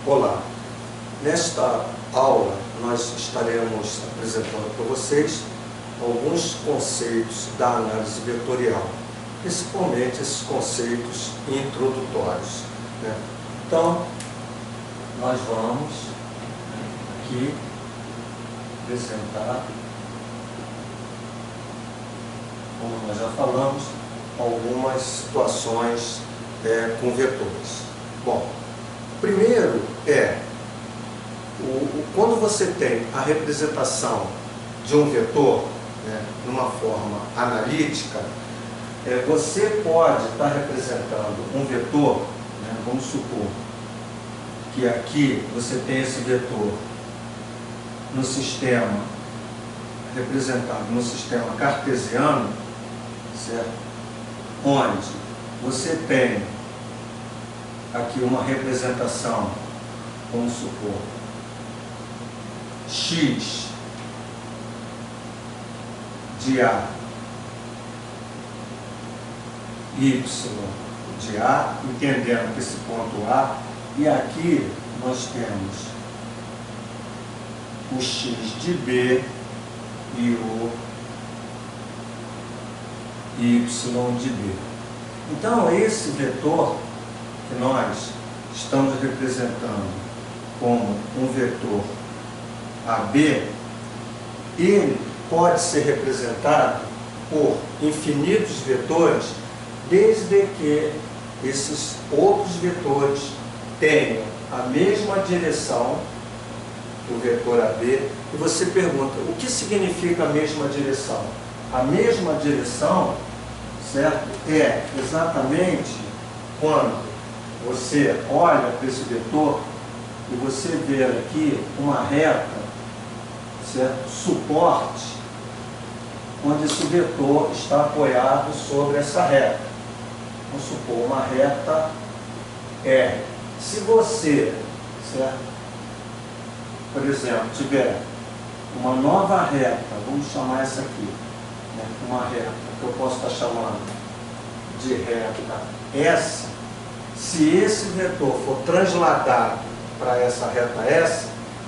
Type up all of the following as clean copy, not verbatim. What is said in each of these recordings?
Olá, nesta aula nós estaremos apresentando para vocês alguns conceitos da análise vetorial, principalmente esses conceitos introdutórios, né? Então, nós vamos aqui apresentar, como nós já falamos, algumas situações com vetores. Bom, primeiro quando você tem a representação de um vetor, né, numa forma analítica, você pode estar representando um vetor, né, vamos supor que aqui você tem esse vetor no sistema, representado no sistema cartesiano, certo? Onde você tem aqui uma representação, vamos supor, x de A, y de A, entendendo que esse ponto A, e aqui nós temos o x de B e o y de B. Então, esse vetor que nós estamos representando como um vetor AB, ele pode ser representado por infinitos vetores, desde que esses outros vetores tenham a mesma direção do vetor AB. E você pergunta, o que significa a mesma direção? A mesma direção, certo? É exatamente quando você olha para esse vetor e você vê aqui uma reta, certo? Suporte, onde esse vetor está apoiado sobre essa reta. Vamos supor uma reta R. Se você, certo, por exemplo, tiver uma nova reta, vamos chamar essa aqui, né, uma reta que eu posso estar chamando de reta S, se esse vetor for transladado para essa reta S,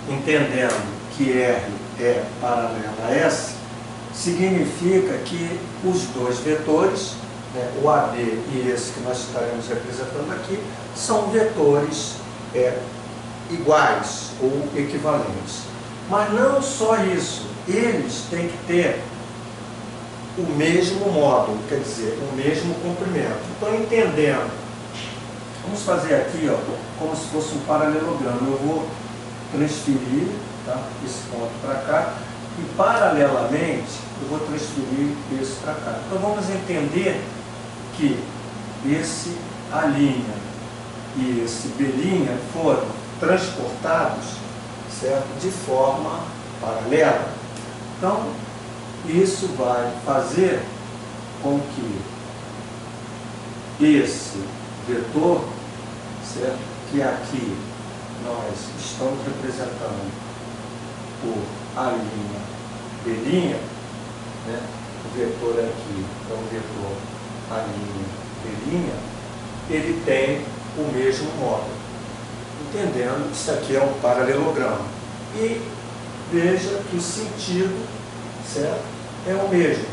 entendendo que R é paralela a S, significa que os dois vetores, né, o AB e esse que nós estaremos representando aqui, são vetores iguais ou equivalentes. Mas não só isso, eles têm que ter o mesmo módulo, quer dizer, o mesmo comprimento. Então, entendendo, vamos fazer aqui, ó, como se fosse um paralelogramo. Eu vou transferir, tá, esse ponto para cá e, paralelamente, eu vou transferir esse para cá. Então, vamos entender que esse A' e esse B' foram transportados, certo, de forma paralela. Então, isso vai fazer com que esse vetor, certo, que aqui nós estamos representando por A', B', né, o vetor aqui é um vetor A', B', ele tem o mesmo módulo, entendendo que isso aqui é um paralelogramo. E veja que o sentido, certo, é o mesmo.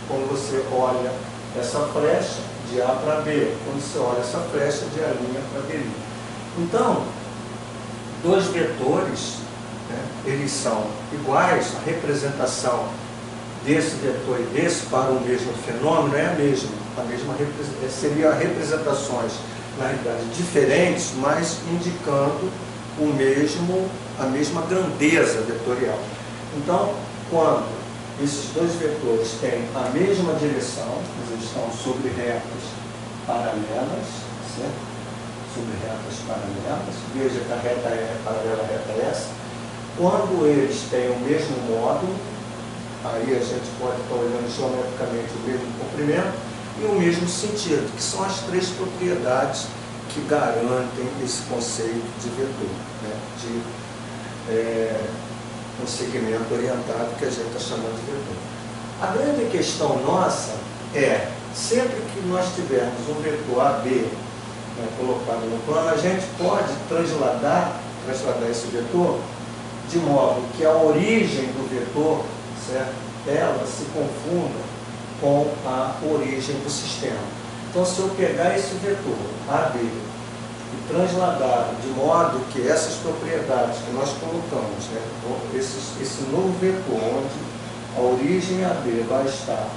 Quando você olha essa flecha de A para B, quando você olha essa flecha de A' para B'. Então, dois vetores, né, eles são iguais, a representação desse vetor e desse para o mesmo fenômeno é a mesma seria representações, na realidade, diferentes, mas indicando a mesma grandeza vetorial. Então, quando esses dois vetores têm a mesma direção, eles estão sobre retas paralelas, certo? Sobre retas paralelas, veja que a reta é paralela à reta S. Quando eles têm o mesmo módulo, aí a gente pode estar olhando geometricamente o mesmo comprimento e o mesmo sentido, que são as três propriedades que garantem esse conceito de vetor, né? De um segmento orientado que a gente está chamando de vetor. A grande questão nossa é, sempre que nós tivermos um vetor AB né, colocado no plano, a gente pode transladar esse vetor de modo que a origem do vetor, certo, ela se confunda com a origem do sistema. Então, se eu pegar esse vetor AB e transladar de modo que essas propriedades que nós colocamos, né, esse novo vetor, onde a origem AB vai estar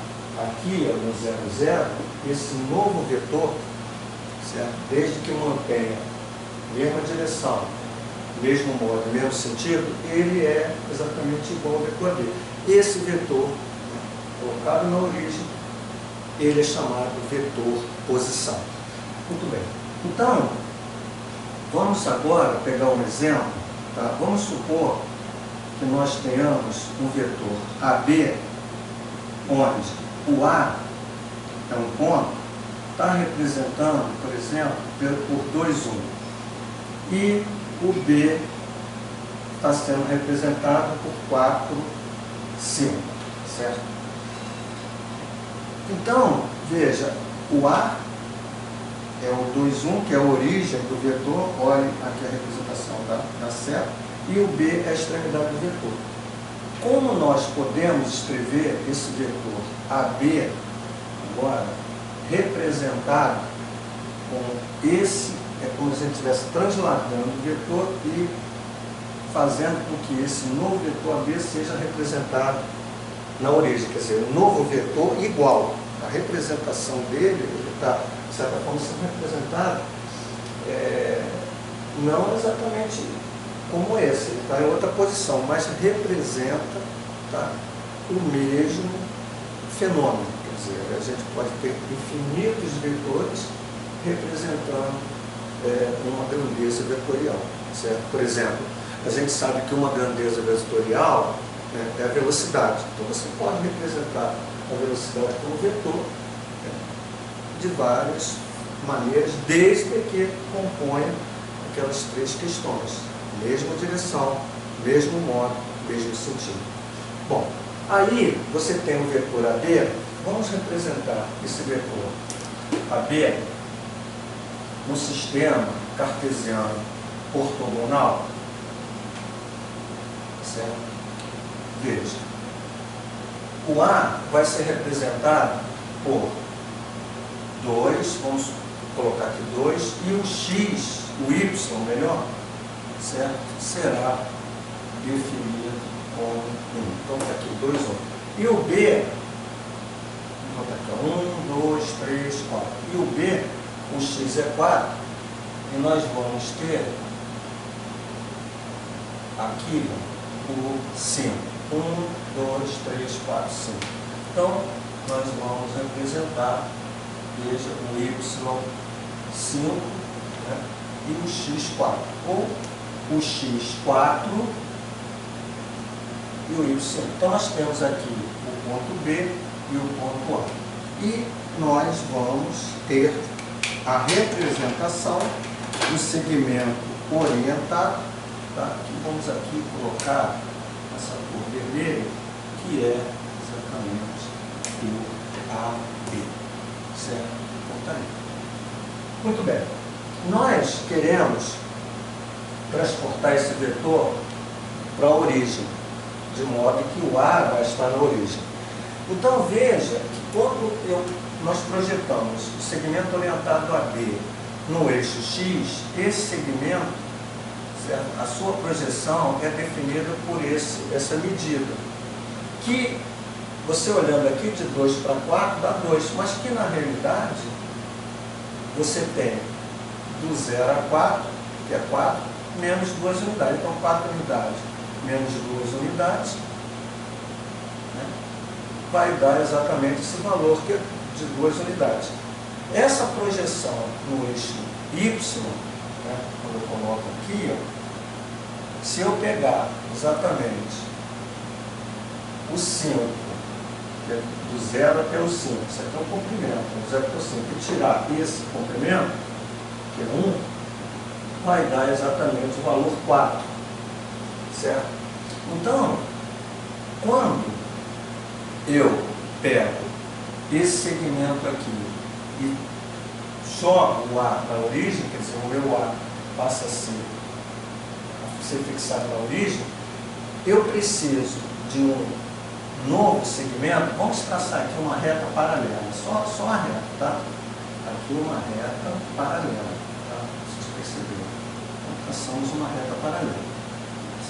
aqui no 0, 0, esse novo vetor, certo, desde que mantenha a mesma direção, mesmo modo, mesmo sentido, ele é exatamente igual ao vetor AB. Esse vetor, colocado na origem, ele é chamado vetor posição. Muito bem. Então, vamos agora pegar um exemplo. Tá? Vamos supor que nós tenhamos um vetor AB, onde o A é um ponto, está representando, por exemplo, por 2, 1. E o B está sendo representado por 4, 5, certo? Então, veja, o A é o 2, 1, que é a origem do vetor, olhe aqui a representação dá certo, e o B é a extremidade do vetor. Como nós podemos escrever esse vetor AB, agora, representado com esse, é como se a gente estivesse transladando o vetor e fazendo com que esse novo vetor AB seja representado na origem, quer dizer, um novo vetor igual. A representação dele, ele está, de certa forma, sendo representado não exatamente como esse, ele está em outra posição, mas representa, tá, o mesmo fenômeno. Quer dizer, a gente pode ter infinitos vetores representando uma grandeza vetorial, certo? Por exemplo, a gente sabe que uma grandeza vetorial é a velocidade. Então você pode representar a velocidade como vetor de várias maneiras, desde que componha aquelas 3 questões. Mesma direção, mesmo modo, mesmo sentido. Bom, aí você tem o vetor AB. Vamos representar esse vetor AB no sistema cartesiano ortogonal. Certo? Veja, o A vai ser representado por 2, vamos colocar aqui 2, e o X, o Y, melhor, certo? Será definido como 1. Então está aqui 2, 1. E o B, vamos botar aqui 1, 2, 3, 4. E o B, o X é 4, e nós vamos ter aqui o 5. 1, 2, 3, 4, 5. Então, nós vamos representar, veja, o Y5, né, e o X4. Ou o X4 e o Y5. Então, nós temos aqui o ponto B e o ponto A. E nós vamos ter a representação do segmento orientado, tá? Que vamos aqui colocar essa cor vermelha, que é exatamente o AB, certo? Então, tá aí. Muito bem. Nós queremos transportar esse vetor para a origem, de modo que o A vai estar na origem. Então, veja que quando nós projetamos o segmento orientado AB no eixo X, esse segmento, certo? A sua projeção é definida por essa medida, que você olhando aqui de 2 para 4 dá 2, mas que na realidade você tem do 0 a 4, que é 4, menos 2 unidades. Então 4 unidades menos 2 unidades, né, vai dar exatamente esse valor que é de 2 unidades. Essa projeção no eixo Y, né, quando eu coloco aqui, ó, se eu pegar exatamente o 5, que é do 0 até o 5, isso aqui é um comprimento, do 0 até o 5, e tirar esse comprimento, que é 1, vai dar exatamente o valor 4, certo? Então, quando eu pego esse segmento aqui e jogo o A na origem, quer dizer, o meu A passa a ser fixado na origem, eu preciso de um novo segmento. Vamos traçar aqui uma reta paralela, só uma reta, tá? Aqui uma reta paralela, tá? Vocês perceberam? Então, traçamos uma reta paralela,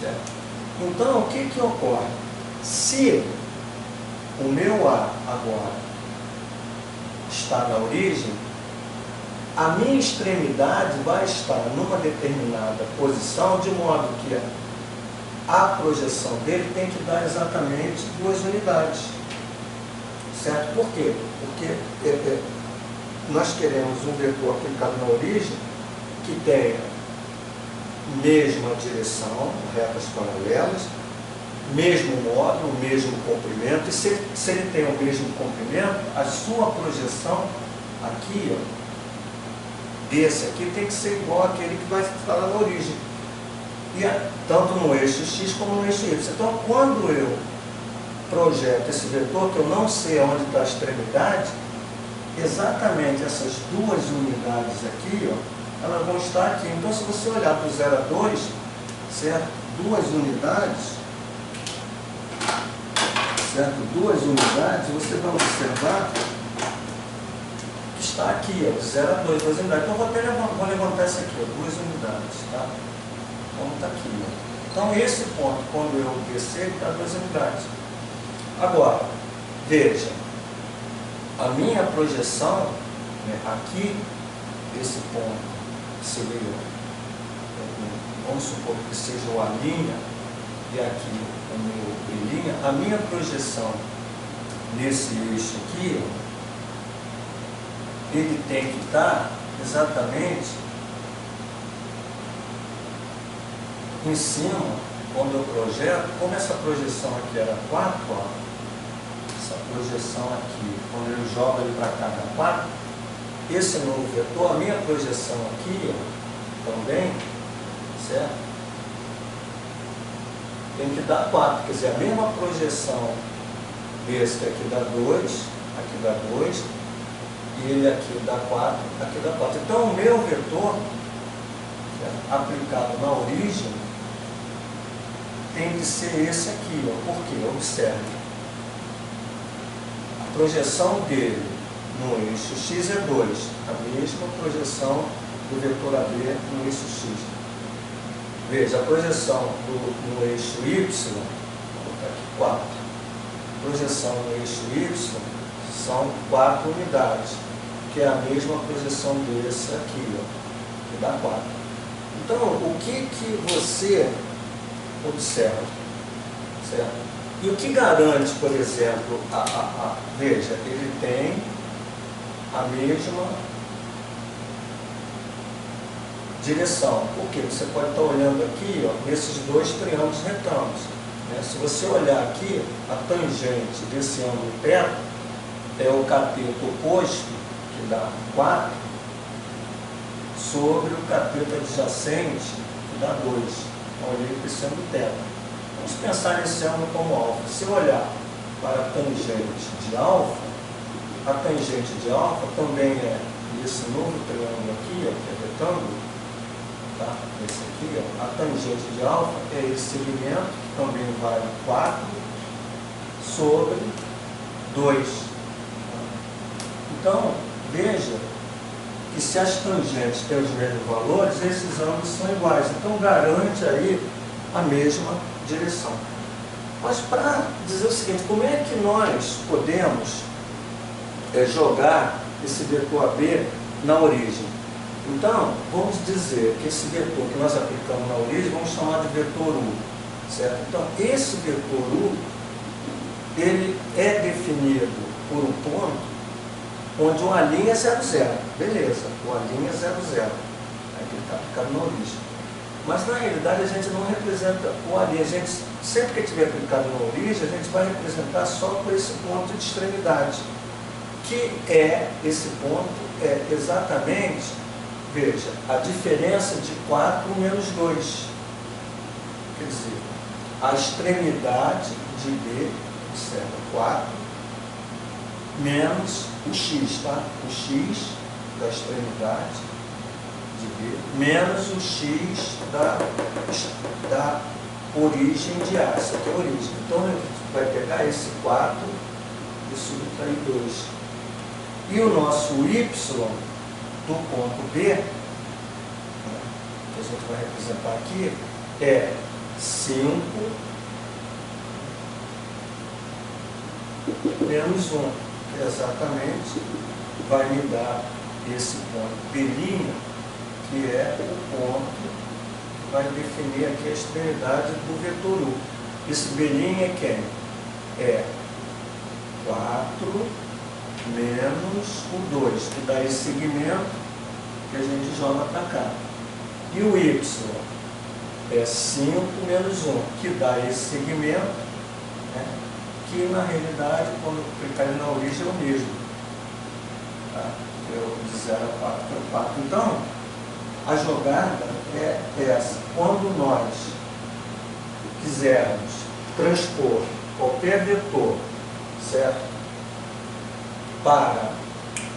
certo? Então, o que ocorre? Se o meu A agora está na origem, a minha extremidade vai estar numa determinada posição, de modo que a projeção dele tem que dar exatamente 2 unidades. Certo? Por quê? Porque nós queremos um vetor aplicado na origem que tenha mesma direção, retas paralelas, mesmo módulo, mesmo comprimento. E se ele tem o mesmo comprimento, a sua projeção aqui, ó, desse aqui, tem que ser igual àquele que vai estar lá na origem. E tanto no eixo X como no eixo Y. Então, quando eu projeto esse vetor, que eu não sei onde está a extremidade, exatamente essas 2 unidades aqui, ó, elas vão estar aqui. Então, se você olhar do 0 a 2, certo? 2 unidades, certo? 2 unidades, você vai observar que está aqui, ó, de 0 a 2, 2 unidades. Então, vou levantar essa aqui, ó, 2 unidades, tá? Como está aqui, ó. Então, esse ponto, quando eu descer, está 2 unidades. Agora, veja, a minha projeção, né, aqui, esse ponto seria, vamos supor que seja o A', e aqui o meu B', a minha projeção nesse eixo aqui, ó, ele tem que estar exatamente em cima, quando eu projeto, como essa projeção aqui era 4, ó, essa projeção aqui, quando eu jogo ele para cá dá 4, esse novo vetor, a minha projeção aqui, ó, também, certo? Tem que dar 4, quer dizer, a mesma projeção desse que aqui dá 2, aqui dá 2, e ele aqui dá 4, aqui dá 4. Então, o meu vetor, certo, aplicado na origem, tem que ser esse aqui, ó. Por quê? Observe. A projeção dele no eixo X é 2, a mesma projeção do vetor AB no eixo X. Veja, a projeção no eixo Y, vou botar aqui 4. A projeção no eixo Y são 4 unidades, que é a mesma projeção desse aqui, ó, que dá 4. Então, o que você observa, certo? E o que garante, por exemplo, veja, ele tem a mesma direção. Por quê? Você pode estar olhando aqui, ó, nesses 2 triângulos retângulos, né? Se você olhar aqui, a tangente desse ângulo perto é o cateto oposto, que dá 4, sobre o cateto adjacente, que dá 2. Olhei para esse ângulo θ. Vamos pensar nesse ângulo como alfa. Se eu olhar para a tangente de alfa, a tangente de alfa também é esse novo triângulo aqui, ó, que é retângulo, tá? Esse aqui, ó, a tangente de alfa é esse segmento, que também vale 4 sobre 2. Então, veja que se as tangentes têm os mesmos valores, esses ângulos são iguais. Então, garante aí a mesma direção. Mas para dizer o seguinte, como é que nós podemos jogar esse vetor AB na origem? Então, vamos dizer que esse vetor que nós aplicamos na origem, vamos chamar de vetor U. Certo? Então, esse vetor U, ele é definido por um ponto onde uma linha é 0, 0. Beleza, uma linha é 0, 0. Aqui está aplicado na origem. Mas na realidade a gente não representa o A'. A gente, sempre que tiver aplicado na origem, a gente vai representar só por esse ponto de extremidade. Que é, esse ponto é exatamente, veja, a diferença de 4 menos 2. Quer dizer, a extremidade de B, observa, 4, menos o x, tá? O x da extremidade de B, menos o x da origem de A. Isso aqui é a origem. Então, a gente vai pegar esse 4 e subtrair 2. E o nosso y do ponto B, que a gente vai representar aqui, é 5 menos 1, que exatamente vai me dar esse ponto B', que é o ponto que vai definir aqui a extremidade do vetor U. Esse B' é quem? É 4 menos o 2, que dá esse segmento que a gente joga para cá. E o y é 5 menos 1, que dá esse segmento, né, que na realidade, quando clicar na origem, é o mesmo. Tá? Eu de 0 a 4 é 4. Então, a jogada é essa. Quando nós quisermos transpor qualquer vetor, certo, para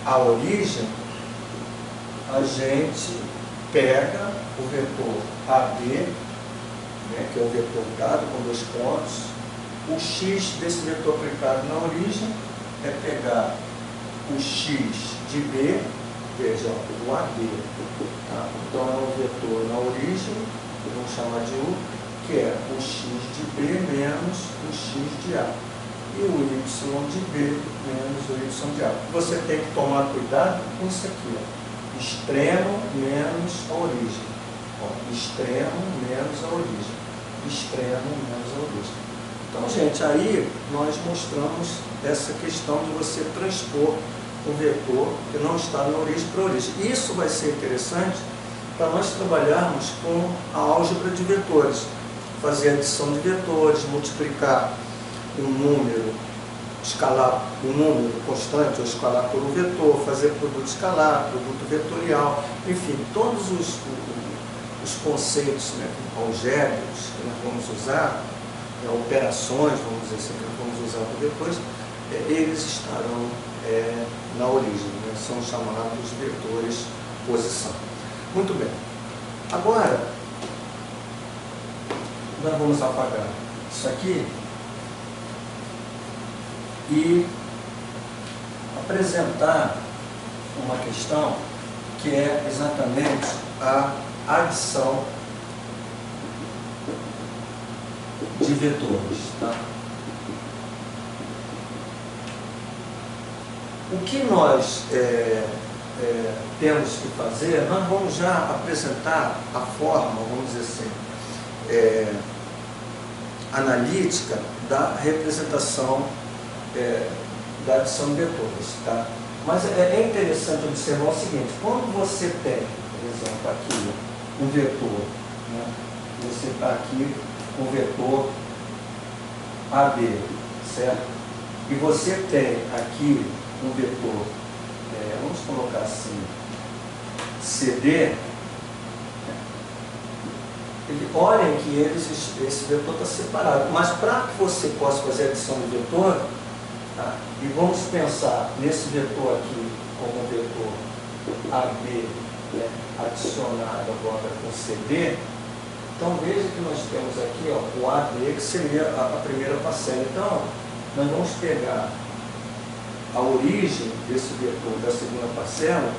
a origem, a gente pega o vetor AB, né, que é o vetor dado com 2 pontos. O x desse vetor aplicado na origem é pegar o x de B, veja, o AB. Tá? Então é um vetor na origem, vamos chamar de U, que é o x de B menos o x de A. E o y de B menos o y de A. Você tem que tomar cuidado com isso aqui, ó. Extremo menos a origem. Ó, extremo menos a origem. Extremo menos a origem. Então, gente, aí nós mostramos essa questão de você transpor um vetor que não está na origem para a origem. Isso vai ser interessante para nós trabalharmos com a álgebra de vetores. Fazer adição de vetores, multiplicar um número, escalar um número constante ou escalar por um vetor, fazer produto escalar, produto vetorial, enfim, todos os conceitos, né, algébricos que nós vamos usar, operações, vamos dizer assim, que nós vamos usar depois, eles estarão na origem, né, são chamados vetores posição. Muito bem. Agora, nós vamos apagar isso aqui e apresentar uma questão que é exatamente a adição de vetores. Tá? O que nós temos que fazer, nós vamos já apresentar a forma, vamos dizer assim, analítica da representação da adição de vetores. Tá? Mas é interessante observar o seguinte, quando você tem, por exemplo, aqui um vetor, né? Você está aqui com o vetor AB, certo? E você tem aqui um vetor, vamos colocar assim, CD, olhem que esse vetor está separado, mas para que você possa fazer a adição de vetor, tá? E vamos pensar nesse vetor aqui como um vetor AB, né, adicionado agora com CD, então veja que nós temos aqui, ó, o AD, que seria a primeira parcela. Então, nós vamos pegar a origem desse vetor da segunda parcela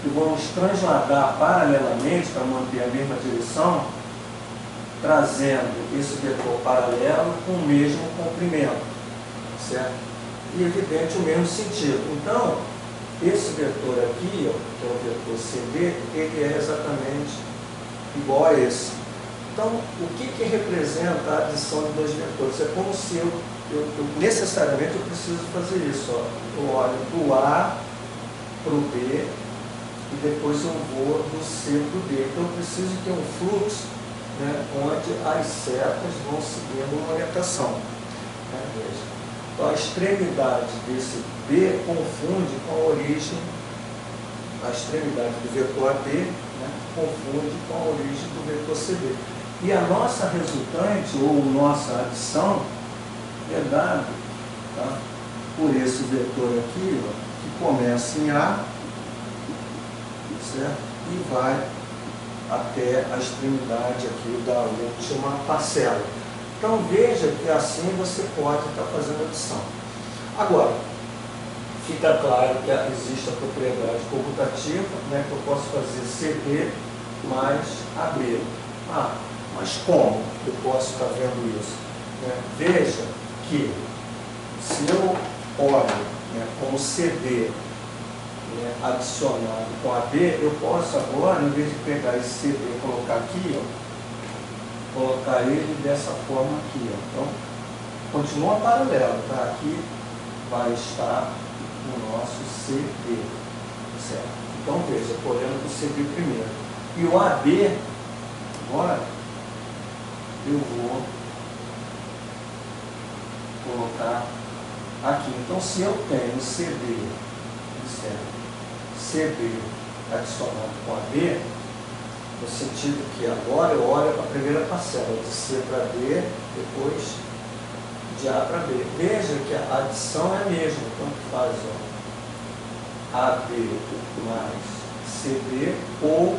e vamos transladar paralelamente para manter a mesma direção, trazendo esse vetor paralelo com o mesmo comprimento, certo? E evidente o mesmo sentido. Então, esse vetor aqui, ó, que é o vetor CD, ele é exatamente igual a esse. Então, o que representa a adição de dois vetores? É como se eu necessariamente eu preciso fazer isso. Ó. Eu olho do A para o B e depois eu vou do C para o D. Então, eu preciso ter um fluxo, né, onde as setas vão seguindo uma orientação. Né? Veja. Então, a extremidade desse B confunde com a origem, a extremidade do vetor AB, né, confunde com a origem do vetor CD. E a nossa resultante, ou nossa adição, é dada, tá, por esse vetor aqui, ó, que começa em A certo? E vai até a extremidade aqui da última parcela. Então veja que assim você pode estar fazendo adição. Agora, fica claro que existe a propriedade comutativa, né, que eu posso fazer CD mais AB. Ah, mas como eu posso estar vendo isso? Né? Veja que se eu olho, né, com CD, né, adicionado com AB, eu posso agora, em vez de pegar esse CD e colocar aqui, ó, colocar ele dessa forma aqui. Ó. Então, continua paralelo, tá? Aqui vai estar o nosso CD, certo? Então, veja, eu estou olhando para o CD primeiro. E o AB, agora, eu vou colocar aqui. Então, se eu tenho CD, certo? CD adicionado com AB, no sentido que agora eu olho a primeira parcela, de C para D, depois de A para B. Veja que a adição é a mesma, então faz ó, AB mais CD, ou,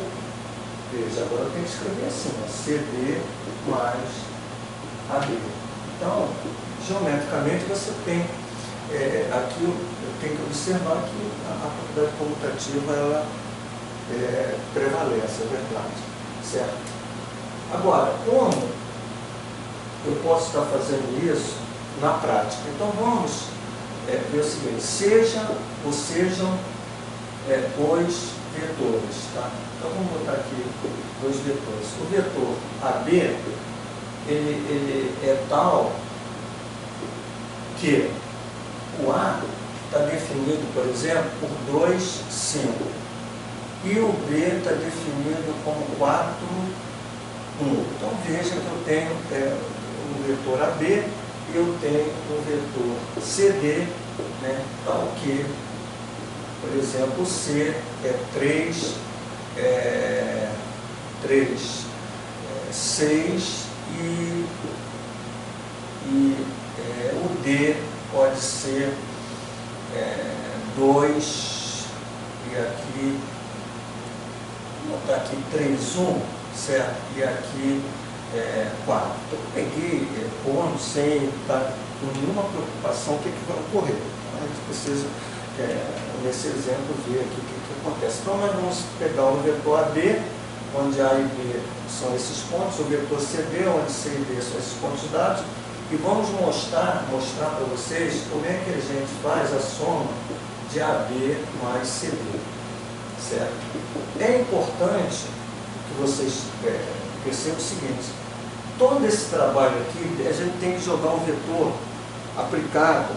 veja, agora eu tenho que escrever assim, ó, CD mais AB. Então, geometricamente você tem, aqui eu tenho que observar que a propriedade comutativa ela prevalece, é verdade, certo? Agora, como eu posso estar fazendo isso na prática? Então vamos ver o seguinte, sejam dois vetores, tá? Então vamos botar aqui dois vetores. O vetor AB, ele é tal que o A está definido, por exemplo, por 2, 5. E o B está definido como 4, 1. Então veja que eu tenho o vetor AB e eu tenho o vetor CD, né, tal que, por exemplo, o C é 3, 6 e o D pode ser 2 e aqui, vou botar aqui 3, 1, certo? E aqui 4. Então eu peguei pontos sem estar com nenhuma preocupação o que vai ocorrer. A gente precisa, nesse exemplo, ver aqui o que acontece. Então nós vamos pegar o vetor AB, onde A e B são esses pontos, o vetor CD, onde C e D são esses pontos dados, e vamos mostrar para vocês como é que a gente faz a soma de AB mais CD, certo? É importante que vocês percebam o seguinte, todo esse trabalho aqui, a gente tem que jogar o vetor aplicado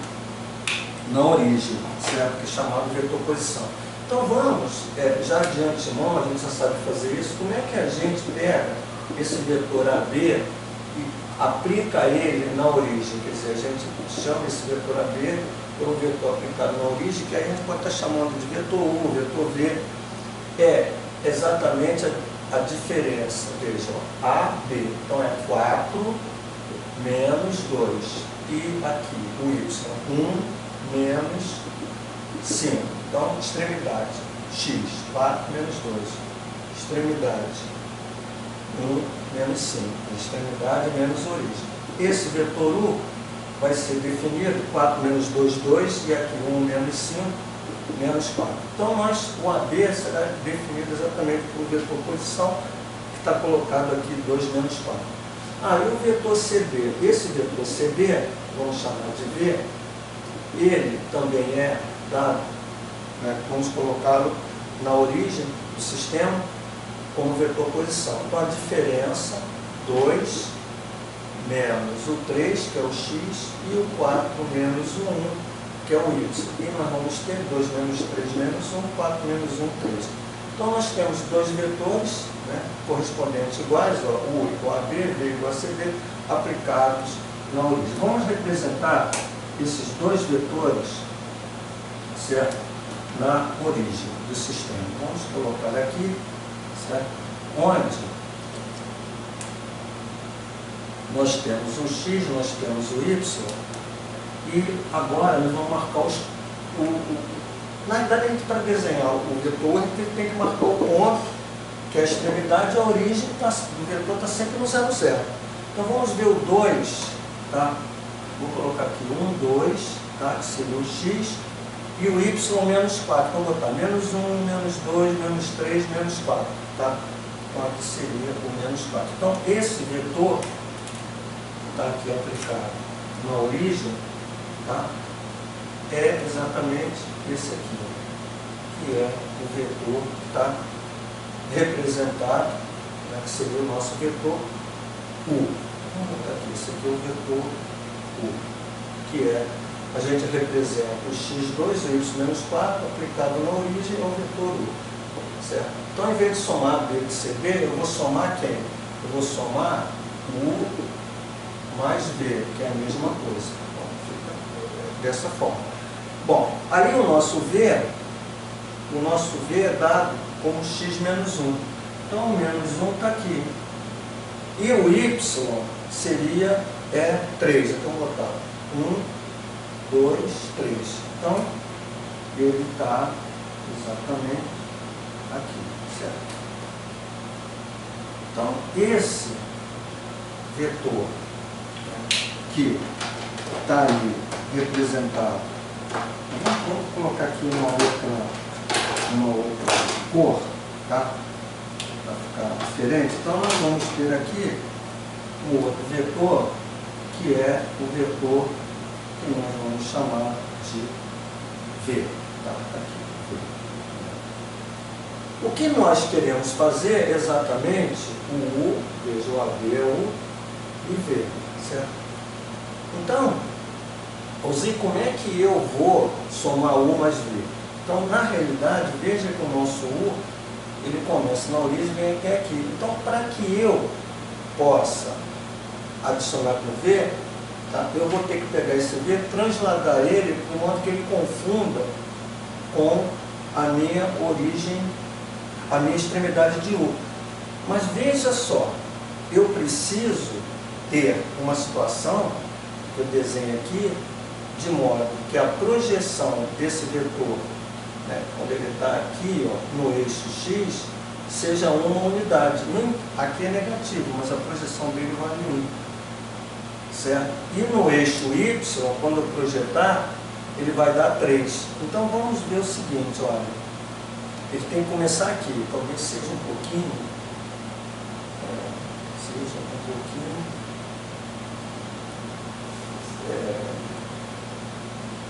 na origem, certo? Que é chamado vetor posição. Então vamos, já de antemão, a gente já sabe fazer isso, como é que a gente pega esse vetor AB e aplica ele na origem, quer dizer, a gente chama esse vetor AB por um vetor aplicado na origem, que aí a gente pode estar chamando de vetor 1, vetor V, é exatamente a diferença, vejam, AB, então é 4 menos 2, e aqui o Y, 1 menos 5, então extremidade, X, 4 menos 2, extremidade, 1 menos 5, extremidade menos origem. Esse vetor U vai ser definido 4 menos 2, 2, e aqui 1 menos 5, menos 4. Então o AB será definido exatamente por vetor posição, que está colocado aqui 2 menos 4. E o vetor CD, esse vetor CD, vamos chamar de V, ele também é dado, né, vamos colocá-lo na origem do sistema como vetor posição. Então a diferença, 2 menos o 3, que é o X, e o 4 menos o 1, que é o Y. E nós vamos ter 2 menos 3 menos 1, 4 menos 1, 3. Então nós temos dois vetores, né, correspondentes iguais, ó, U igual a B, V igual a CD, aplicados na origem. Vamos representar esses dois vetores, certo, na origem do sistema. Vamos colocar aqui, certo, onde nós temos o X, nós temos o Y, e agora nós vamos marcar Na verdade, a gente, para desenhar o vetor, a gente tem que marcar o ponto, que é a extremidade, a origem do vetor está sempre no 0, 0. Então vamos ver o 2, tá? Vou colocar aqui 1, 2, tá? Que seria o x, e o y menos 4. Então vou botar menos 1, menos 2, menos 3, menos 4, tá? Então aqui seria o menos 4. Então esse vetor está aqui aplicado na origem, tá? É exatamente esse aqui, que é o vetor que está representado, né, que seria o nosso vetor U. Vamos botar aqui, esse aqui é o vetor U, que é, a gente representa o x2, o y menos 4, aplicado na origem, é o vetor U. Certo? Então, ao invés de somar B e CB, eu vou somar quem? Eu vou somar U mais B, que é a mesma coisa. Então, fica dessa forma. Bom, aí o nosso V é dado como x menos 1. Então, o menos 1 está aqui. E o y seria 3. Então, vou botar 1, 2, 3. Então, ele está exatamente aqui, certo? Então, esse vetor, né, que está ali representado, vamos colocar aqui uma outra cor, tá? Para ficar diferente. Então, nós vamos ter aqui um outro vetor, que é o vetor que nós vamos chamar de V. Tá? Aqui, V. O que nós queremos fazer é exatamente o U, veja o AB é U e V, certo? Então, como é que eu vou somar U mais V? Então, na realidade, veja que o nosso U, ele começa na origem e vem até aqui. Então, para que eu possa adicionar com V, tá, eu vou ter que pegar esse V, transladar ele de modo que ele confunda com a minha origem, a minha extremidade de U. Mas veja só, eu preciso ter uma situação que eu desenho aqui, de modo que a projeção desse vetor, né, quando ele está aqui, ó, no eixo X, seja uma unidade. Aqui é negativo, mas a projeção dele vale 1. Certo? E no eixo Y, quando eu projetar, ele vai dar 3. Então vamos ver o seguinte, olha. Ele tem que começar aqui, talvez seja um pouquinho.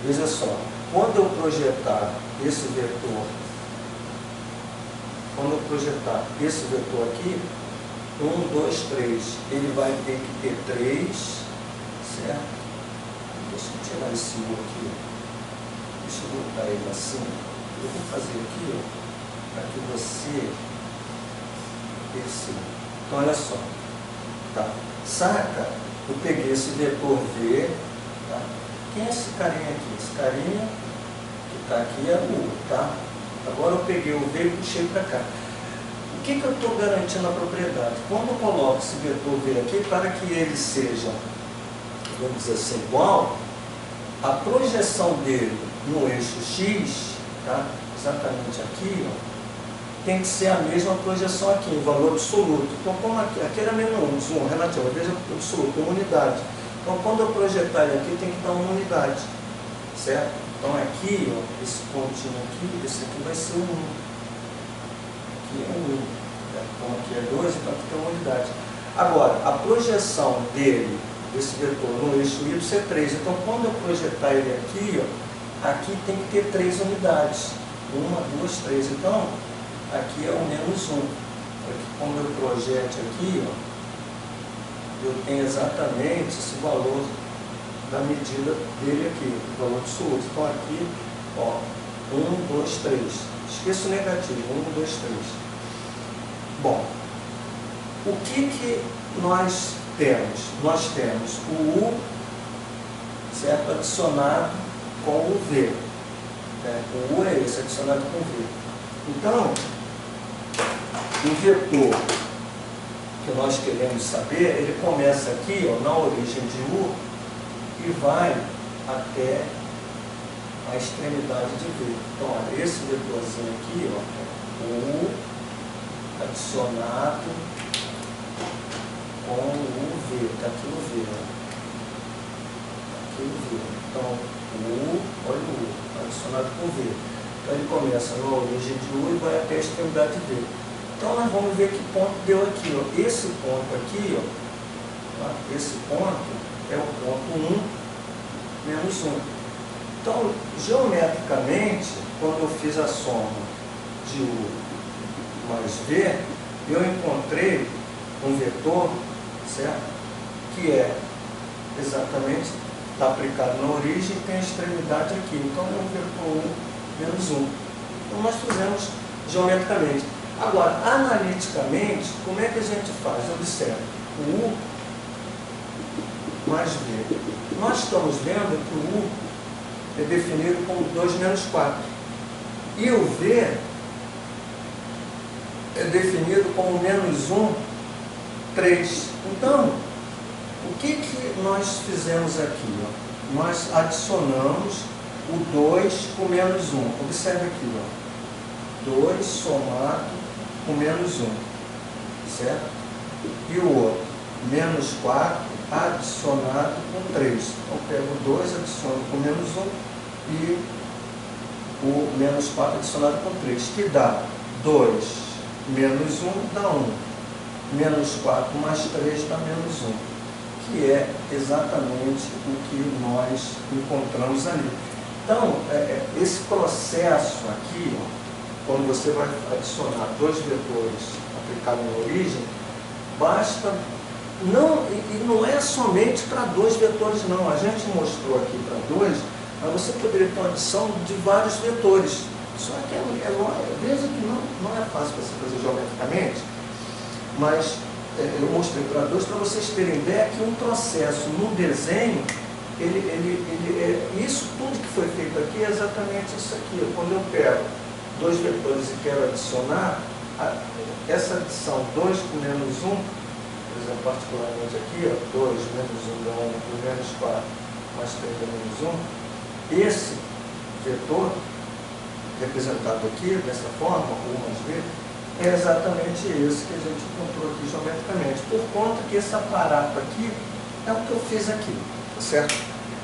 Veja só, quando eu projetar esse vetor, aqui, 1, 2, 3, ele vai ter que ter 3, certo? Deixa eu tirar esse U aqui, deixa eu botar ele assim. Eu vou fazer aqui, ó, para que você perceba. Então, olha só, tá? Saca? Eu peguei esse vetor V, tá? Quem é esse carinha aqui? Esse carinha que está aqui é o U, tá? Agora eu peguei o V e puxei para cá. O que eu estou garantindo a propriedade? Quando eu coloco esse vetor V aqui, para que ele seja, vamos dizer assim, igual, a projeção dele no eixo X, tá? Exatamente aqui, ó, tem que ser a mesma projeção aqui, em valor absoluto. Então, como aqui era menos 1, relativo, veja absoluto, uma unidade. Então, quando eu projetar ele aqui, tem que dar uma unidade, certo? Então, aqui, ó, esse pontinho aqui, esse aqui vai ser 1. Aqui é 1. Então, aqui é 2, então aqui tem uma unidade. Agora, a projeção dele, desse vetor, no eixo Y é 3. Então, quando eu projetar ele aqui, ó, aqui tem que ter 3 unidades. 1, 2, 3. Então, aqui é o menos 1. Quando eu projete aqui, ó, eu tenho exatamente esse valor da medida dele aqui, o valor absoluto. Então aqui, ó, 1, 2, 3. Esqueça o negativo, 1, 2, 3. Bom, o que nós temos? Nós temos o U, certo, adicionado com o V. Né? O U é esse, adicionado com o V. Então, o vetor que nós queremos saber, ele começa aqui, ó, na origem de U e vai até a extremidade de V. Então, olha, esse vetorzinho aqui, ó, U adicionado com o V, está aqui o V, ó. Aqui o V. Então, U, olha o U, adicionado com o V. Então, ele começa na origem de U e vai até a extremidade de V. Então, nós vamos ver que ponto deu aqui, ó. Esse ponto aqui, ó, tá? Esse ponto é o ponto 1 menos 1. Então, geometricamente, quando eu fiz a soma de U mais V, eu encontrei um vetor, certo? Que é exatamente, está aplicado na origem e tem a extremidade aqui. Então, é um vetor 1 menos 1. Então, nós fizemos geometricamente. Agora, analiticamente, como é que a gente faz? Observe, o U mais V. Nós estamos vendo que o U é definido como 2 menos 4. E o V é definido como menos 1, 3. Então, o que nós fizemos aqui? Ó? Nós adicionamos o 2 com menos 1. Observe aqui, ó. 2 somado com menos 1, certo? E o outro, menos 4 adicionado com 3. Então, pego o 2 adicionado com menos 1 e o menos 4 adicionado com 3, que dá 2 menos 1 dá 1. Menos 4 mais 3 dá menos 1, que é exatamente o que nós encontramos ali. Então, esse processo aqui, ó, quando você vai adicionar dois vetores aplicados na origem, basta, e não é somente para dois vetores não, a gente mostrou aqui para dois, mas você poderia ter uma adição de vários vetores. Só que veja que não é fácil você fazer geometricamente, mas eu mostrei para dois para vocês terem ideia que um processo no desenho, isso tudo que foi feito aqui é exatamente isso aqui. Quando eu pego dois vetores e quero adicionar, essa adição 2 com menos 1, por exemplo, particularmente aqui, ó, 2 menos 1 dá 1, por menos 4 mais 3 dá menos 1, esse vetor representado aqui, dessa forma, U mais V, é exatamente esse que a gente encontrou aqui geometricamente, por conta que esse aparato aqui é o que eu fiz aqui, tá certo?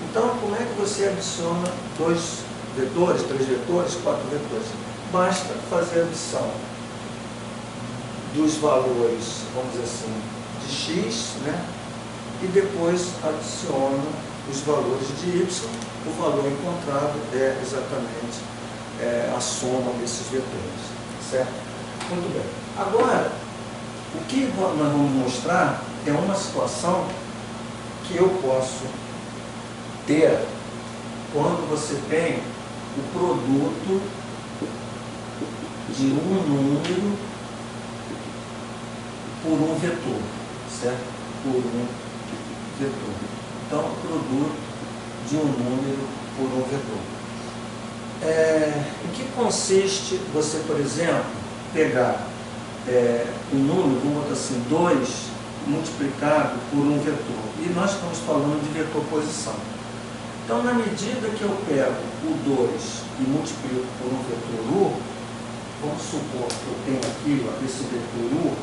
Então, como é que você adiciona dois vetores, 3 vetores, 4 vetores? Basta fazer a adição dos valores, vamos dizer assim, de x, né? E depois adiciona os valores de y. O valor encontrado é exatamente a soma desses vetores, certo? Muito bem. Agora, o que nós vamos mostrar é uma situação que eu posso ter quando você tem o produto de um número por um vetor, certo? Por um vetor. Então, o produto de um número por um vetor. Em que consiste você, por exemplo, pegar um número, vamos botar assim, 2 multiplicado por um vetor? E nós estamos falando de vetor posição. Então, na medida que eu pego o 2 e multiplico por um vetor U, vamos supor que eu tenho aqui, ó, esse vetor U,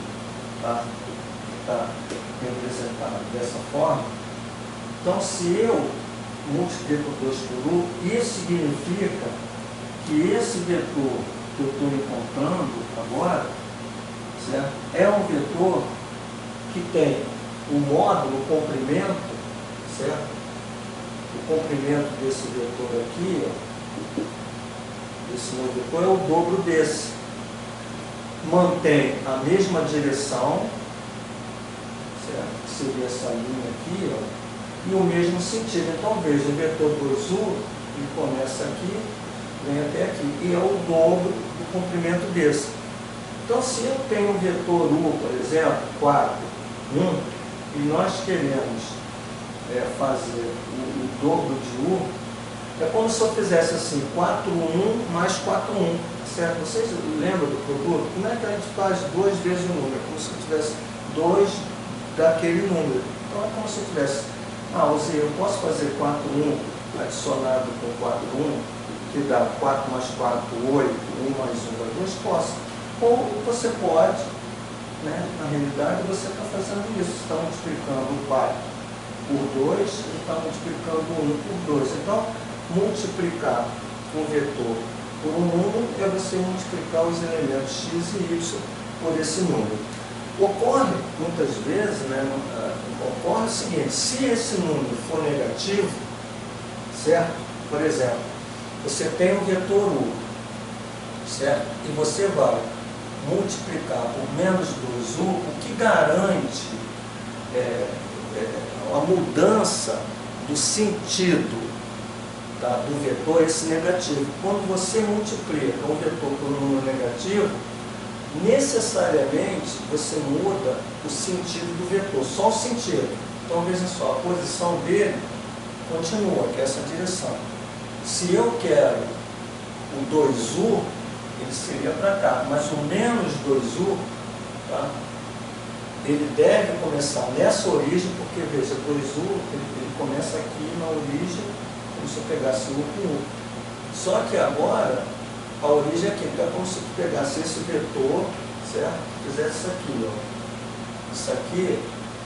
tá? Está representado dessa forma. Então, se eu multiplico 2 por U, isso significa que esse vetor que eu estou encontrando agora, certo? É um vetor que tem o módulo, o comprimento, certo? O comprimento desse vetor aqui, ó, esse meu vetor é o dobro desse. Mantém a mesma direção, certo? Que seria essa linha aqui, ó, e o mesmo sentido. Então, veja, o vetor 2U, ele começa aqui, vem até aqui, e é o dobro do comprimento desse. Então, se eu tenho um vetor U, por exemplo, 4, 1, e nós queremos fazer o dobro de U, é como se eu fizesse assim, 4,1 mais 4,1, certo? Vocês lembram do produto? Como é que a gente faz 2 vezes o número? É como se eu tivesse 2 daquele número. Então, é como se eu tivesse, eu posso fazer 4,1 adicionado com 4,1, que dá 4 mais 4, 8, 1 mais 1 dá 2, possa. Ou você pode, né, na realidade, você está fazendo isso, está multiplicando o pai por 2 e está multiplicando o 1 por 2. Então, multiplicar um vetor por um número é você multiplicar os elementos x e y por esse número. Ocorre, muitas vezes, né, ocorre o seguinte: se esse número for negativo, certo? Por exemplo, você tem um vetor u, certo? E você vai multiplicar por menos 2u, o que garante a mudança do sentido, tá, do vetor, esse negativo. Quando você multiplica um vetor por um número negativo, necessariamente você muda o sentido do vetor, só o sentido. Então veja só, a posição dele continua, que é essa direção. Se eu quero o 2u, ele seria para cá, mas o menos 2u, tá, ele deve começar nessa origem, porque veja, 2u ele começa aqui na origem, como se eu pegasse u com u. Só que agora a origem é aqui, então é como se eu pegasse esse vetor, certo? Fizesse isso aqui, ó. Isso aqui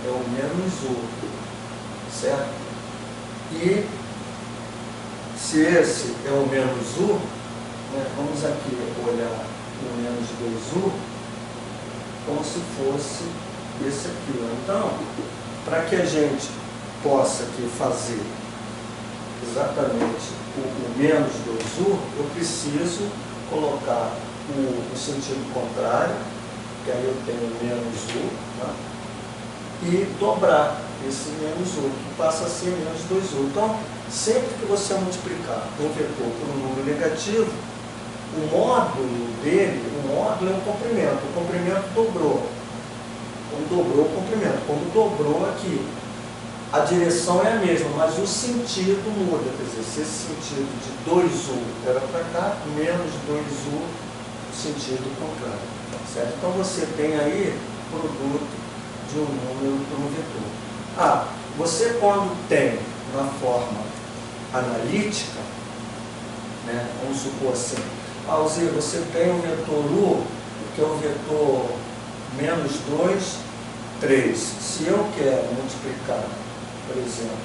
é o menos u, certo? E se esse é o menos u, né, vamos aqui olhar o menos 2u como se fosse esse aqui, ó. Então, para que a gente possa aqui fazer exatamente o menos 2u, eu preciso colocar o sentido contrário, que aí eu tenho menos u, tá? E dobrar esse menos u, que passa a ser menos 2u. Então, sempre que você multiplicar um vetor por um número negativo, o módulo dele, o módulo é um comprimento. O comprimento dobrou. Quando dobrou o comprimento, quando dobrou aqui, a direção é a mesma, mas o sentido muda. Quer dizer, se esse sentido de 2u era para cá, menos 2u, sentido contrário. Certo? Então você tem aí produto de um número para um vetor. Ah, você quando tem na forma analítica, né, vamos supor assim, Alzir, você tem um vetor u, que é o vetor menos 2, 3. Se eu quero multiplicar, por exemplo,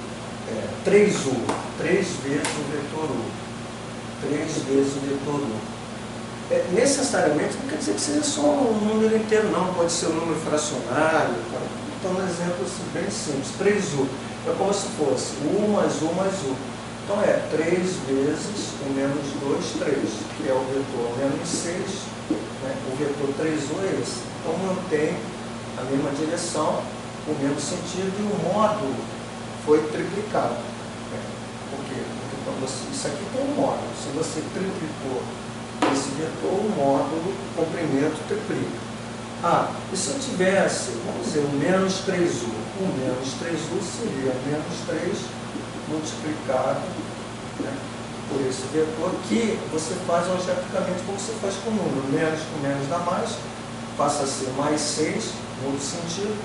3u, 3 vezes o vetor u, 3 vezes o vetor u. Necessariamente não quer dizer que seja só um número inteiro, não. Pode ser um número fracionário. Então, um exemplo assim, bem simples. 3u é como se fosse u mais u mais u. Então, é 3 vezes o menos 2, 3, que é o vetor menos 6. Né? O vetor 3u é esse. Então, mantém a mesma direção, o mesmo sentido, e o módulo foi triplicado. Por quê? Porque isso aqui tem um módulo. Se você triplicou esse vetor, o módulo, o comprimento triplica. Ah, e se eu tivesse, vamos dizer, o menos 3u? O menos 3u seria menos 3 multiplicado, né, por esse vetor, que você faz algebricamente como você faz com o número. Menos com menos dá mais, passa a ser mais 6, muda o sentido,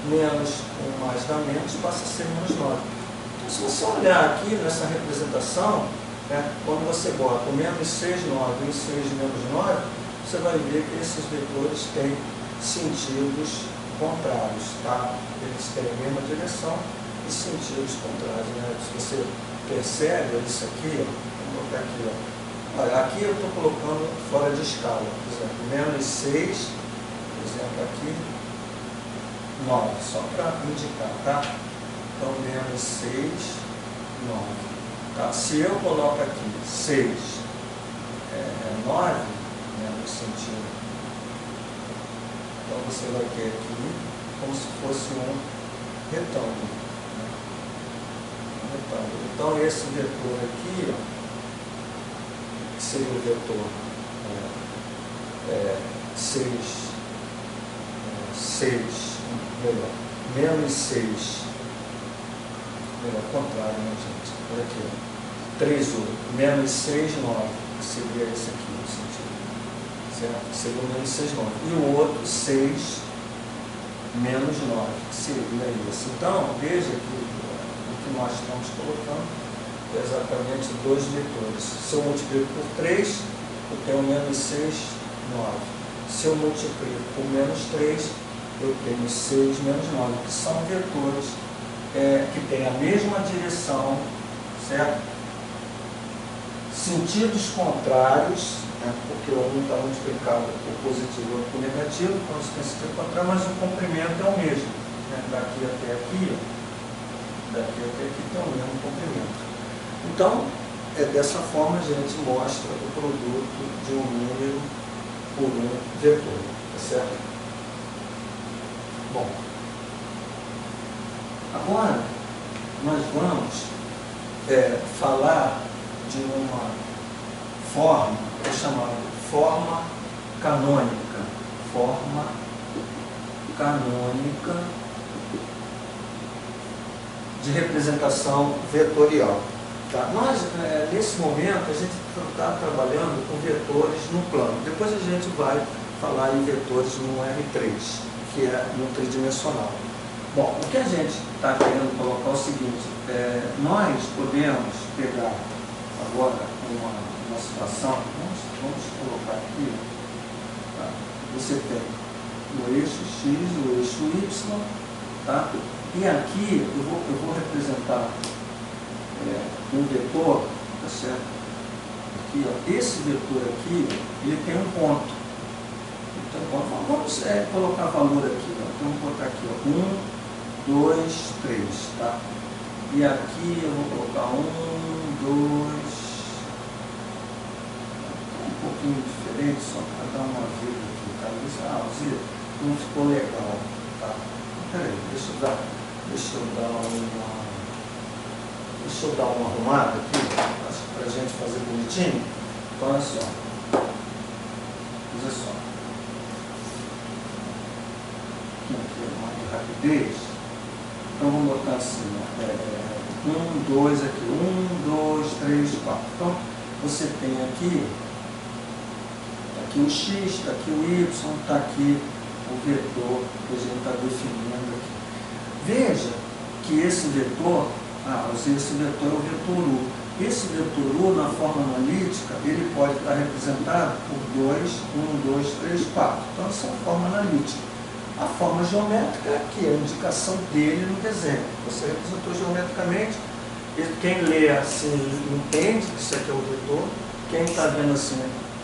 menos com mais dá menos, passa a ser menos 9. Então, se você olhar aqui nessa representação, né, quando você bota o menos 6, 9 e 6 menos 9, você vai ver que esses vetores têm sentidos contrários, tá? Eles têm a mesma direção e sentidos contrários, né? Se você percebe isso aqui, ó, vou colocar aqui, ó. Olha, aqui eu estou colocando fora de escala, por exemplo, menos 6, por exemplo, aqui, 9, só para indicar, tá? Então, menos 6, 9. Tá? Se eu coloco aqui 6, 9, né, no sentido, então você vai ter aqui como se fosse um retângulo. Né? Um retângulo. Então esse vetor aqui, ó, que seria o vetor 6, melhor, menos 6, melhor, contrário, né, gente? Olha aqui, ó. 3u, menos 6, 9, que seria esse aqui, no sentido. Certo? Seria o menos 6, 9. E o outro, 6, menos 9, que seria esse. Então, veja que o que nós estamos colocando exatamente 2 vetores. Se eu multiplico por 3, eu tenho menos 6, 9. Se eu multiplico por menos 3, eu tenho 6 menos 9, que são vetores que têm a mesma direção, certo? Sentidos contrários, né? Porque um está multiplicado por positivo e outro por negativo, quando você tem sentido contrário, mas o comprimento é o mesmo. Né? Daqui até aqui, tem o mesmo comprimento. Então, dessa forma a gente mostra o produto de um número por um vetor, tá certo? Bom, agora nós vamos falar de uma forma, chamada forma canônica. Forma canônica de representação vetorial. Tá? Nós, nesse momento, a gente está trabalhando com vetores no plano. Depois a gente vai falar em vetores no R3, que é no tridimensional. Bom, o que a gente está querendo colocar é o seguinte, nós podemos pegar agora uma situação, vamos colocar aqui, tá? Você tem o eixo X, o eixo Y, tá? E aqui eu vou representar um vetor, tá certo? Aqui, ó, esse vetor aqui, ele tem um ponto. Então, vamos colocar valor aqui, ó. Então, vamos botar aqui, ó, 1, 2, 3, tá? E aqui eu vou colocar 1, 2, um pouquinho diferente, só para dar uma vida aqui, tá? O Z não ficou legal, tá? Peraí, deixa eu dar uma arrumada aqui, para a gente fazer bonitinho. Então, olha só. Olha só. Aqui é mais rapidez. Então, vamos botar assim, 1, 2 aqui. 1, 2, 3, 4. Então, você tem aqui o X, está aqui o Y, está aqui o vetor que a gente está definindo aqui. Veja que esse vetor, esse vetor é o vetor U. Esse vetor U, na forma analítica, ele pode estar representado por 2, 1, 2, 3, 4. Então, essa é a forma analítica. A forma geométrica é aqui, a indicação dele no desenho. Você representou geometricamente, e quem lê assim entende que isso aqui é o vetor, quem está vendo assim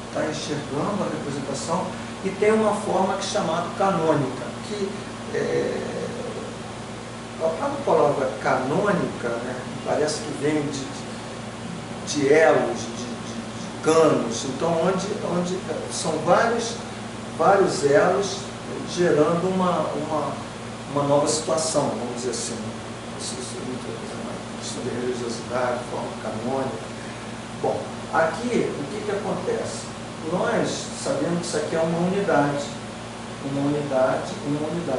está enxergando a representação, e tem uma forma que é chamada canônica, que a palavra canônica, né, parece que vem de elos, de canos, então onde são vários elos gerando uma nova situação, vamos dizer assim. Isso é uma questão de religiosidade, forma canônica. Bom, aqui o que acontece? Nós sabemos que isso aqui é uma unidade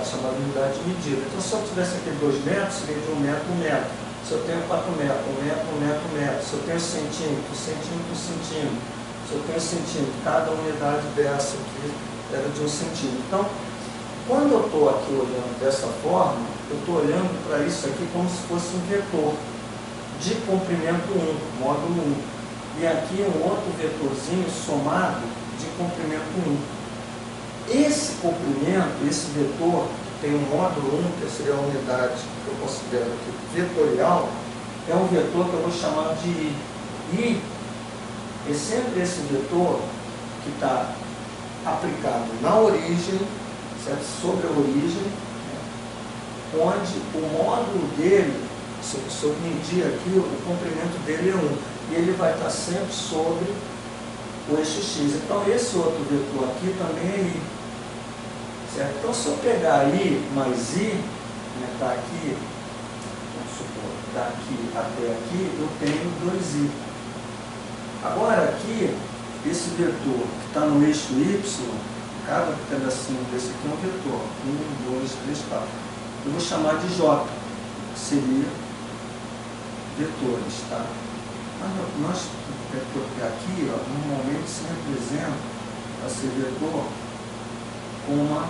chamada unidade de medida. Então, se eu tivesse aqui 2 metros, seria de 1 metro, 1 metro. Se eu tenho 4 metros, 1 metro, 1 metro, 1 metro. Se eu tenho centímetro, centímetro, centímetro. Se eu tenho centímetro, cada unidade dessa aqui era de 1 centímetro. Então, quando eu estou aqui olhando dessa forma, eu estou olhando para isso aqui como se fosse um vetor de comprimento 1, módulo 1. E aqui um outro vetorzinho somado de comprimento 1. Esse comprimento, esse vetor, que tem um módulo 1, que seria a unidade que eu considero aqui vetorial, é um vetor que eu vou chamar de I. I é sempre esse vetor que está aplicado na origem, certo? Sobre a origem, né? Onde o módulo dele, se eu medir aqui, o comprimento dele é 1. E ele vai estar sempre sobre o eixo X. Então, esse outro vetor aqui também é I. Certo? Então, se eu pegar I mais I, está aqui, vamos supor, daqui até aqui, eu tenho 2I. Agora, aqui, esse vetor que está no eixo Y, cada pedacinho desse aqui é um vetor. 1, 2, 3, 4. Eu vou chamar de J, que seria vetores, tá? Mas aqui, ó, normalmente se representa esse vetor com uma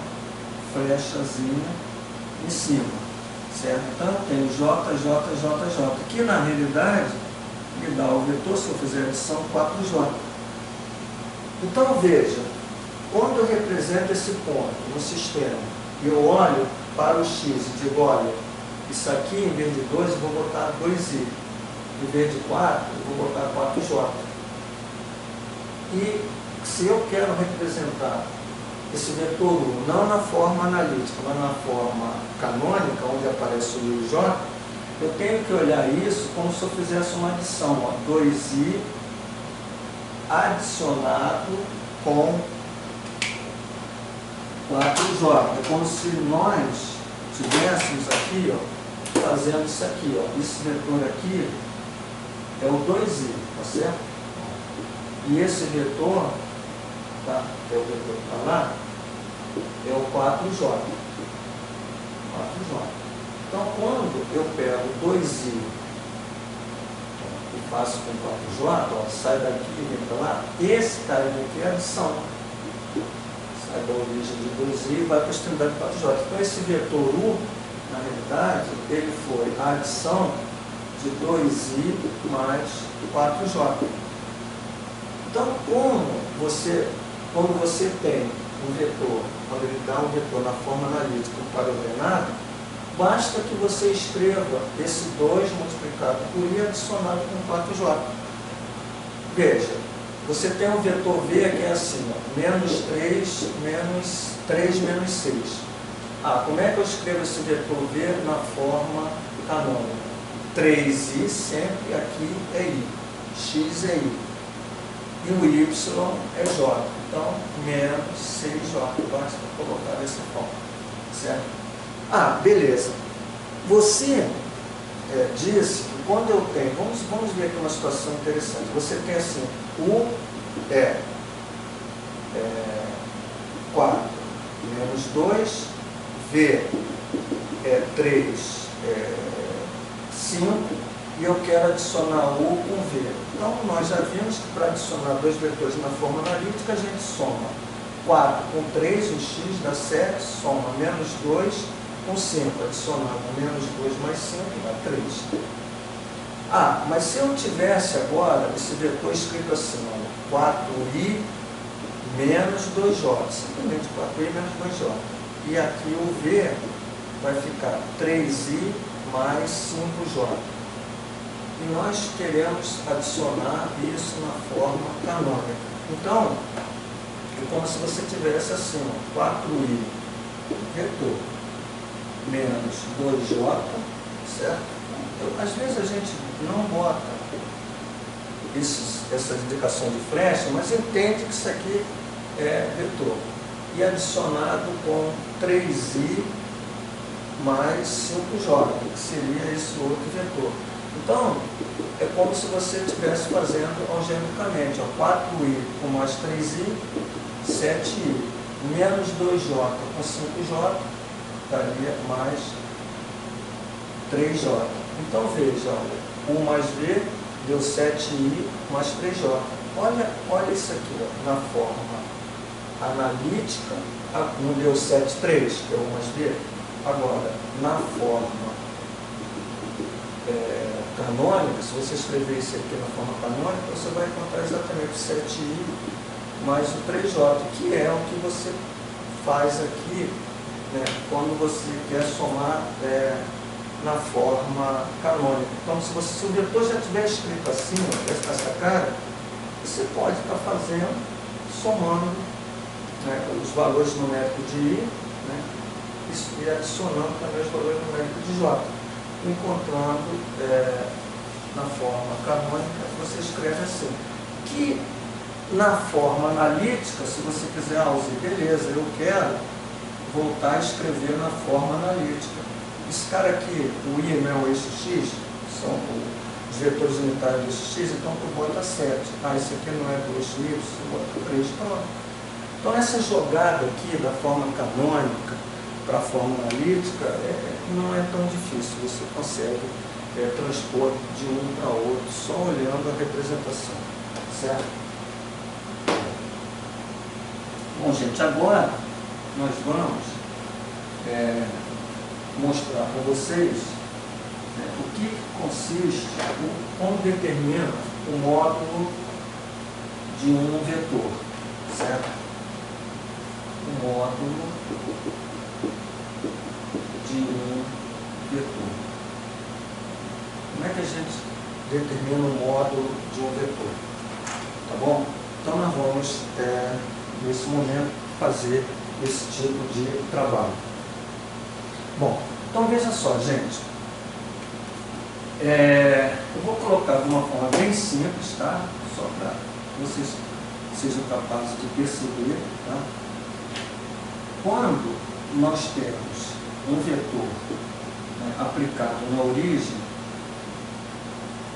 flechazinha em cima, certo? Então eu tenho J, J, J, J, que na realidade me dá o vetor, se eu fizer adição, 4J. Então, veja, quando eu represento esse ponto no sistema, eu olho para o x e digo, olha, isso aqui, em vez de 2, eu vou botar 2i. Em vez de 4, eu vou botar 4J. E se eu quero representar esse vetor U, não na forma analítica, mas na forma canônica, onde aparece o U e o J, eu tenho que olhar isso como se eu fizesse uma adição, ó, 2i adicionado com 4J. É como se nós tivéssemos aqui, ó, fazendo isso aqui, ó, esse vetor aqui é o 2i, tá certo? E esse vetor, tá, é o vetor que está lá, é o 4J. 4J. Então, quando eu pego 2i e faço com 4J, ó, sai daqui e vem para lá, esse cara aqui é adição. Sai da origem de 2i e vai para a extremidade de 4J. Então, esse vetor U, na realidade, ele foi a adição de 2i mais 4J. Então, quando você tem um vetor, quando ele dá um vetor na forma analítica para ordenado, basta que você escreva esse 2 multiplicado por i adicionado com 4J. Veja, você tem um vetor V que é assim, ó, menos 3, menos 6. Ah, como é que eu escrevo esse vetor V na forma canônica? 3i sempre aqui é i, x é i, e o y é j. Então, menos 6j, basta colocar dessa forma, certo? Ah, beleza. Você disse que quando eu tenho, vamos ver aqui uma situação interessante. Você tem assim, U é 4 menos 2, V é 3, 5, e eu quero adicionar U com V. Então, nós já vimos que para adicionar dois vetores na forma analítica, a gente soma 4 com 3, o x dá 7, soma menos 2 com 5, adicionando menos 2 mais 5 dá 3. Ah, mas se eu tivesse agora esse vetor escrito assim, ó, 4i menos 2j, simplesmente 4i menos 2j. E aqui o V vai ficar 3i mais 5j. E nós queremos adicionar isso na forma canônica. Então, é como se você tivesse assim, ó, 4i vetor menos 2j, certo? Então, às vezes a gente não bota essa indicação de flecha, mas entende que isso aqui é vetor. E adicionado com 3i mais 5j, que seria esse outro vetor. Então, é como se você estivesse fazendo algebricamente, 4i com mais 3i, 7i, menos 2j com 5j, daria mais 3j. Então, veja, U mais V deu 7i mais 3j. Olha isso aqui, ó, na forma analítica, não deu 7, 3, que é U mais V. Agora, na forma canônica, se você escrever isso aqui na forma canônica, você vai encontrar exatamente 7i mais o 3j, que é o que você faz aqui, né, quando você quer somar na forma canônica. Então, se o vetor já estiver escrito assim, ó, essa cara, você pode estar fazendo, somando, né, os valores numéricos de i, né, e adicionando também os valores numéricos de j. Encontrando na forma canônica, você escreve assim. Que na forma analítica, se você quiser, beleza, eu quero voltar a escrever na forma analítica. Esse cara aqui, o i não é o eixo x, são os vetores unitários do eixo x, então tu bota 7. Ah, esse aqui não é do eixo y, você bota 3, pronto. Então essa jogada aqui da forma canônica para a forma analítica não é tão difícil, você consegue transpor de um para outro só olhando a representação, certo? Bom, gente, agora nós vamos mostrar para vocês, né, o que consiste, como determina o módulo de um vetor, certo? O módulo de um vetor. Como é que a gente determina o módulo de um vetor? Tá bom? Então nós vamos, nesse momento, fazer esse tipo de trabalho. Bom, então veja só, gente. Eu vou colocar de uma forma bem simples, tá? Só para vocês sejam capazes de perceber, tá? Quando nós temos um vetor, né, aplicado na origem,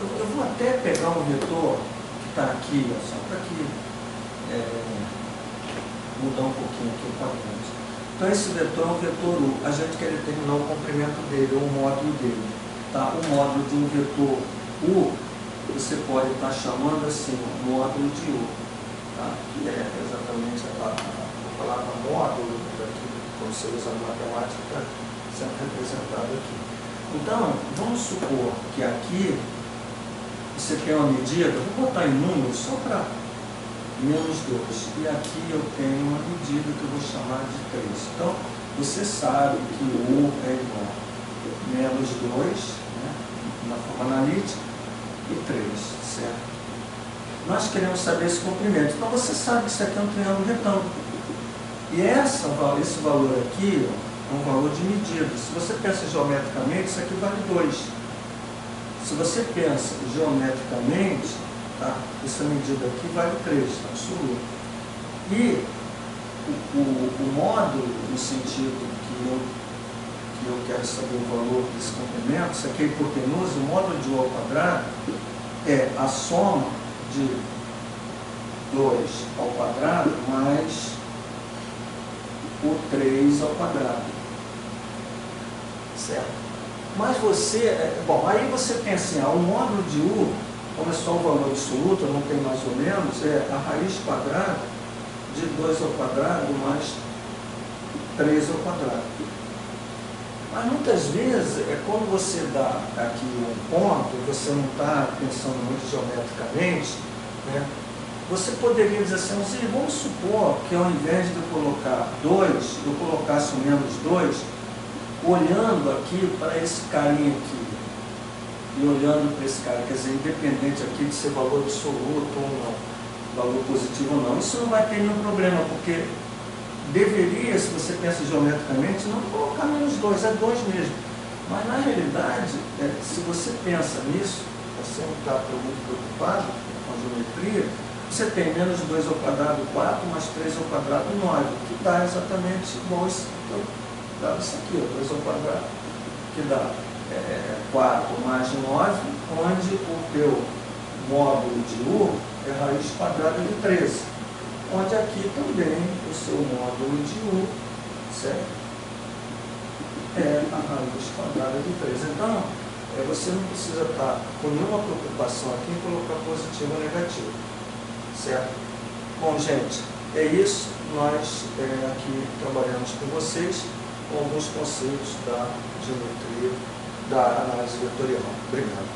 eu vou até pegar um vetor que está aqui, ó, só para que mudar um pouquinho aqui o quadrante. Então esse vetor é um vetor U, a gente quer determinar o comprimento dele, o módulo dele. Tá? O módulo de um vetor U, você pode estar chamando assim, o módulo de U, tá? Que é exatamente a palavra módulo, aqui, quando você usa a matemática, sendo representado aqui. Então, vamos supor que aqui você tem uma medida, vou botar em números só para menos 2, e aqui eu tenho uma medida que eu vou chamar de 3. Então, você sabe que U é igual a menos 2, né, na forma analítica, e 3, certo? Nós queremos saber esse comprimento. Então, você sabe que isso aqui é um triângulo retângulo. E esse valor aqui, ó, é um valor de medida. Se você pensa geometricamente, isso aqui vale 2. Se você pensa geometricamente, tá, essa medida aqui vale 3, tá, absoluto. E o módulo, no sentido que eu quero saber o valor desse comprimento, isso aqui é hipotenusa, o módulo de U ao quadrado é a soma de 2 ao quadrado mais o 3 ao quadrado. Certo? Mas você, bom, aí você pensa assim, o módulo de U, como é só um valor absoluto, não tem mais ou menos, é a raiz quadrada de 2 ao quadrado mais 3 ao quadrado. Mas muitas vezes, quando você dá aqui um ponto, você não está pensando muito geometricamente, né? Você poderia dizer assim, vamos supor que ao invés de eu colocar 2, eu colocasse o menos 2, olhando aqui para esse carinha aqui, e olhando para esse cara, quer dizer, independente aqui de ser valor absoluto ou não, valor positivo ou não, isso não vai ter nenhum problema, porque deveria, se você pensa geometricamente, não colocar menos 2, é 2 mesmo. Mas na realidade, se você pensa nisso, você não está muito preocupado com a geometria, você tem menos 2 ao quadrado 4, mais 3 ao quadrado 9, que dá exatamente igual isso aqui, 2 ao quadrado, que dá 4 mais 9, onde o teu módulo de U é raiz quadrada de 13, onde aqui também o seu módulo de U, certo? É a raiz quadrada de 13. Então, você não precisa estar com nenhuma preocupação aqui em colocar positivo ou negativo, certo? Bom, gente, é isso. Nós aqui trabalhamos com vocês com alguns conceitos da geometria, da análise vetorial. Obrigado.